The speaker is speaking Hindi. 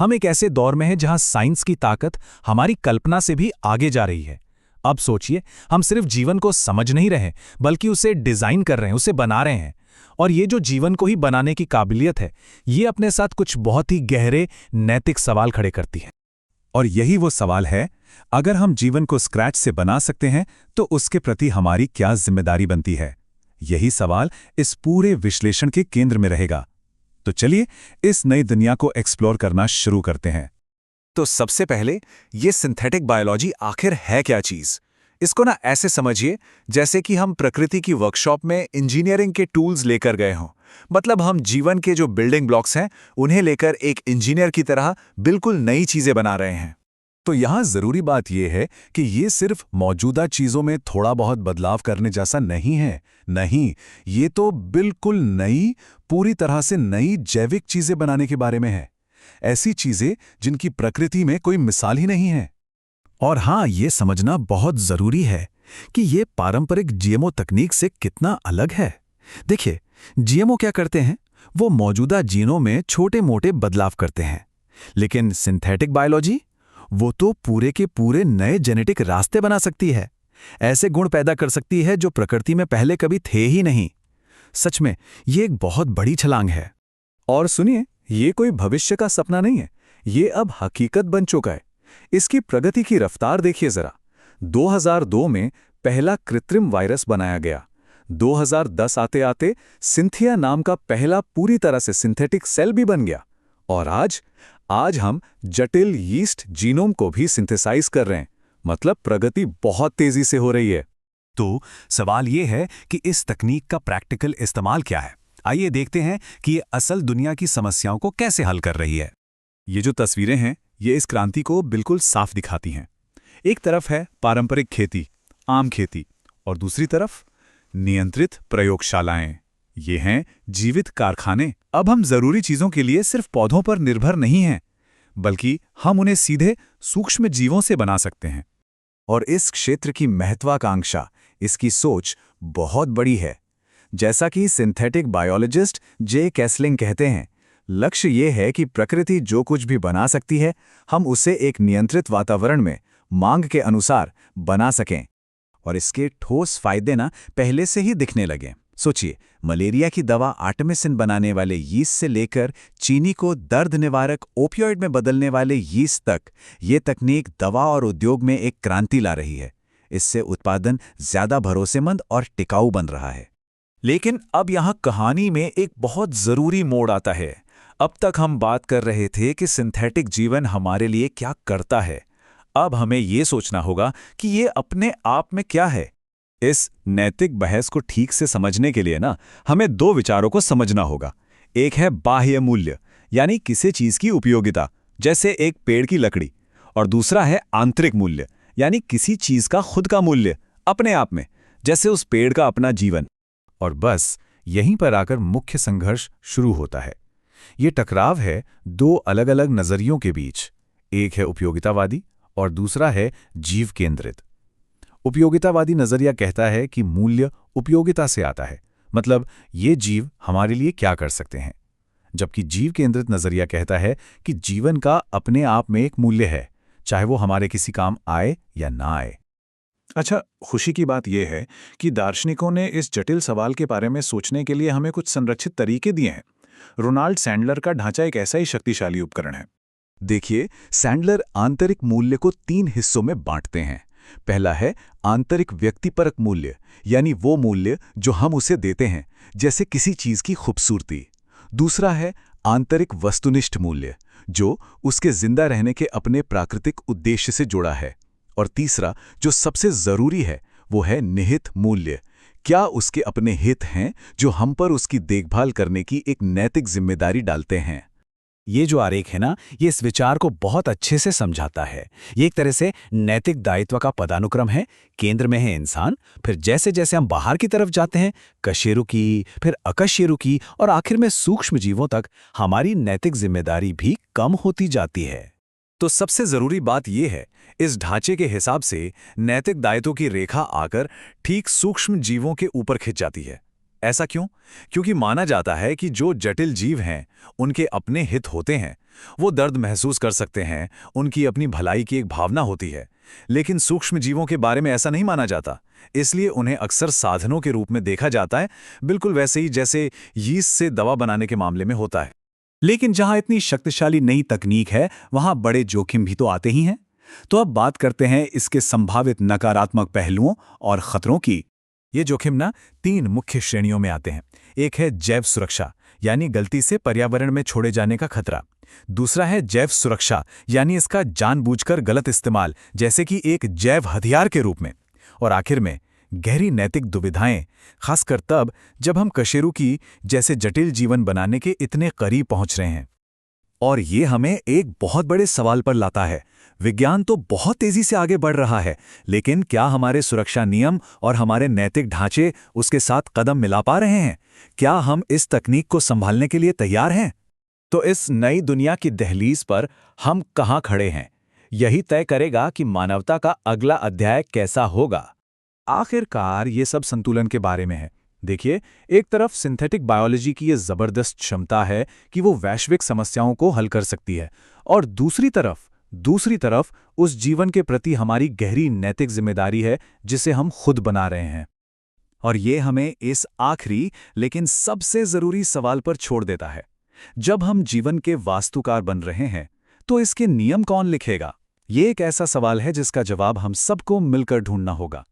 हम एक ऐसे दौर में हैं जहां साइंस की ताकत हमारी कल्पना से भी आगे जा रही है। अब सोचिए, हम सिर्फ जीवन को समझ नहीं रहे, बल्कि उसे डिजाइन कर रहे हैं, उसे बना रहे हैं। और ये जो जीवन को ही बनाने की काबिलियत है, ये अपने साथ कुछ बहुत ही गहरे नैतिक सवाल खड़े करती है। और यही वो सवाल है, अगर हम जीवन को स्क्रैच से बना सकते हैं तो उसके प्रति हमारी क्या जिम्मेदारी बनती है। यही सवाल इस पूरे विश्लेषण के केंद्र में रहेगा। तो चलिए इस नई दुनिया को एक्सप्लोर करना शुरू करते हैं। तो सबसे पहले ये सिंथेटिक बायोलॉजी आखिर है क्या चीज? इसको ना ऐसे समझिए जैसे कि हम प्रकृति की वर्कशॉप में इंजीनियरिंग के टूल्स लेकर गए हों। मतलब हम जीवन के जो बिल्डिंग ब्लॉक्स हैं उन्हें लेकर एक इंजीनियर की तरह बिल्कुल नई चीजें बना रहे हैं। तो यहाँ जरूरी बात यह है कि ये सिर्फ मौजूदा चीजों में थोड़ा बहुत बदलाव करने जैसा नहीं है। नहीं, ये तो बिल्कुल नई, पूरी तरह से नई जैविक चीजें बनाने के बारे में है। ऐसी चीजें जिनकी प्रकृति में कोई मिसाल ही नहीं है। और हाँ, ये समझना बहुत जरूरी है कि ये पारंपरिक जीएमओ तकनीक से कितना अलग है। देखिए, जीएमओ क्या करते हैं? वो मौजूदा जीनों में छोटे मोटे बदलाव करते हैं। लेकिन सिंथेटिक बायोलॉजी, वो तो पूरे के पूरे नए जेनेटिक रास्ते बना सकती है। ऐसे गुण पैदा कर सकती है जो प्रकृति में पहले कभी थे ही नहीं। सच में ये एक बहुत बड़ी छलांग है। और सुनिए, ये कोई भविष्य का सपना नहीं है, ये अब हकीकत बन चुका है। इसकी प्रगति की रफ्तार देखिए जरा। 2002 में पहला कृत्रिम वायरस बनाया गया। 2010 आते आते सिंथिया नाम का पहला पूरी तरह से सिंथेटिक सेल भी बन गया। और आज हम जटिल यीस्ट जीनोम को भी सिंथेसाइज कर रहे हैं। मतलब प्रगति बहुत तेजी से हो रही है। तो सवाल ये है कि इस तकनीक का प्रैक्टिकल इस्तेमाल क्या है। आइए देखते हैं कि ये असल दुनिया की समस्याओं को कैसे हल कर रही है। ये जो तस्वीरें हैं, ये इस क्रांति को बिल्कुल साफ दिखाती हैं। एक तरफ है पारंपरिक खेती, आम खेती, और दूसरी तरफ नियंत्रित प्रयोगशालाएं। ये हैं जीवित कारखाने। अब हम जरूरी चीजों के लिए सिर्फ पौधों पर निर्भर नहीं हैं, बल्कि हम उन्हें सीधे सूक्ष्म जीवों से बना सकते हैं। और इस क्षेत्र की महत्वाकांक्षा, इसकी सोच बहुत बड़ी है। जैसा कि सिंथेटिक बायोलॉजिस्ट जे कैसलिंग कहते हैं, लक्ष्य ये है कि प्रकृति जो कुछ भी बना सकती है, हम उसे एक नियंत्रित वातावरण में मांग के अनुसार बना सकें। और इसके ठोस फायदे ना पहले से ही दिखने लगे। सोचिए, मलेरिया की दवा आर्टेमिसिन बनाने वाले यीस्ट से लेकर चीनी को दर्द निवारक ओपियोइड में बदलने वाले यीस्ट तक, ये तकनीक दवा और उद्योग में एक क्रांति ला रही है। इससे उत्पादन ज्यादा भरोसेमंद और टिकाऊ बन रहा है। लेकिन अब यहाँ कहानी में एक बहुत जरूरी मोड़ आता है। अब तक हम बात कर रहे थे कि सिंथेटिक जीवन हमारे लिए क्या करता है। अब हमें ये सोचना होगा कि ये अपने आप में क्या है। इस नैतिक बहस को ठीक से समझने के लिए ना, हमें दो विचारों को समझना होगा। एक है बाह्य मूल्य, यानी किसी चीज की उपयोगिता, जैसे एक पेड़ की लकड़ी। और दूसरा है आंतरिक मूल्य, यानी किसी चीज का खुद का मूल्य अपने आप में, जैसे उस पेड़ का अपना जीवन। और बस यहीं पर आकर मुख्य संघर्ष शुरू होता है। ये टकराव है दो अलग अलग नजरियों के बीच। एक है उपयोगितावादी और दूसरा है जीव केंद्रित। उपयोगितावादी नजरिया कहता है कि मूल्य उपयोगिता से आता है, मतलब ये जीव हमारे लिए क्या कर सकते हैं। जबकि जीव केंद्रित नजरिया कहता है कि जीवन का अपने आप में एक मूल्य है, चाहे वो हमारे किसी काम आए या ना आए। अच्छा, खुशी की बात यह है कि दार्शनिकों ने इस जटिल सवाल के बारे में सोचने के लिए हमें कुछ संरक्षित तरीके दिए हैं। रोनाल्ड सैंडलर का ढांचा एक ऐसा ही शक्तिशाली उपकरण है। देखिए, सैंडलर आंतरिक मूल्य को 3 हिस्सों में बांटते हैं। पहला है आंतरिक व्यक्तिपरक मूल्य, यानी वो मूल्य जो हम उसे देते हैं, जैसे किसी चीज की खूबसूरती। दूसरा है आंतरिक वस्तुनिष्ठ मूल्य, जो उसके जिंदा रहने के अपने प्राकृतिक उद्देश्य से जुड़ा है। और तीसरा, जो सबसे जरूरी है, वो है निहित मूल्य। क्या उसके अपने हित हैं जो हम पर उसकी देखभाल करने की एक नैतिक जिम्मेदारी डालते हैं। ये जो आरेख है ना, ये इस विचार को बहुत अच्छे से समझाता है। ये एक तरह से नैतिक दायित्व का पदानुक्रम है। केंद्र में है इंसान, फिर जैसे जैसे हम बाहर की तरफ जाते हैं, कशेरुकी, फिर अकशेरुकी, और आखिर में सूक्ष्म जीवों तक हमारी नैतिक जिम्मेदारी भी कम होती जाती है। तो सबसे जरूरी बात यह है, इस ढांचे के हिसाब से नैतिक दायित्व की रेखा आकर ठीक सूक्ष्म जीवों के ऊपर खिंच जाती है। ऐसा क्यों? क्योंकि माना जाता है कि जो जटिल जीव हैं उनके अपने हित होते हैं, वो दर्द महसूस कर सकते हैं, उनकी अपनी भलाई की एक भावना होती है। लेकिन सूक्ष्म जीवों के बारे में ऐसा नहीं माना जाता, इसलिए उन्हें अक्सर साधनों के रूप में देखा जाता है, बिल्कुल वैसे ही जैसे यीस्ट से दवा बनाने के मामले में होता है। लेकिन जहां इतनी शक्तिशाली नई तकनीक है, वहां बड़े जोखिम भी तो आते ही हैं। तो अब बात करते हैं इसके संभावित नकारात्मक पहलुओं और खतरों की। ये जोखिम ना 3 मुख्य श्रेणियों में आते हैं। एक है जैव सुरक्षा, यानी गलती से पर्यावरण में छोड़े जाने का खतरा। दूसरा है जैव सुरक्षा, यानी इसका जानबूझकर गलत इस्तेमाल, जैसे कि एक जैव हथियार के रूप में। और आखिर में गहरी नैतिक दुविधाएं, खासकर तब जब हम कशेरुकी जैसे जटिल जीवन बनाने के इतने करीब पहुंच रहे हैं। और ये हमें एक बहुत बड़े सवाल पर लाता है। विज्ञान तो बहुत तेजी से आगे बढ़ रहा है, लेकिन क्या हमारे सुरक्षा नियम और हमारे नैतिक ढांचे उसके साथ कदम मिला पा रहे हैं? क्या हम इस तकनीक को संभालने के लिए तैयार हैं? तो इस नई दुनिया की दहलीज पर हम कहां खड़े हैं, यही तय करेगा कि मानवता का अगला अध्याय कैसा होगा। आखिरकार ये सब संतुलन के बारे में है। देखिए, एक तरफ सिंथेटिक बायोलॉजी की ये जबरदस्त क्षमता है कि वो वैश्विक समस्याओं को हल कर सकती है, और दूसरी तरफ उस जीवन के प्रति हमारी गहरी नैतिक जिम्मेदारी है जिसे हम खुद बना रहे हैं। और ये हमें इस आखिरी लेकिन सबसे जरूरी सवाल पर छोड़ देता है। जब हम जीवन के वास्तुकार बन रहे हैं, तो इसके नियम कौन लिखेगा? ये एक ऐसा सवाल है जिसका जवाब हम सबको मिलकर ढूंढना होगा।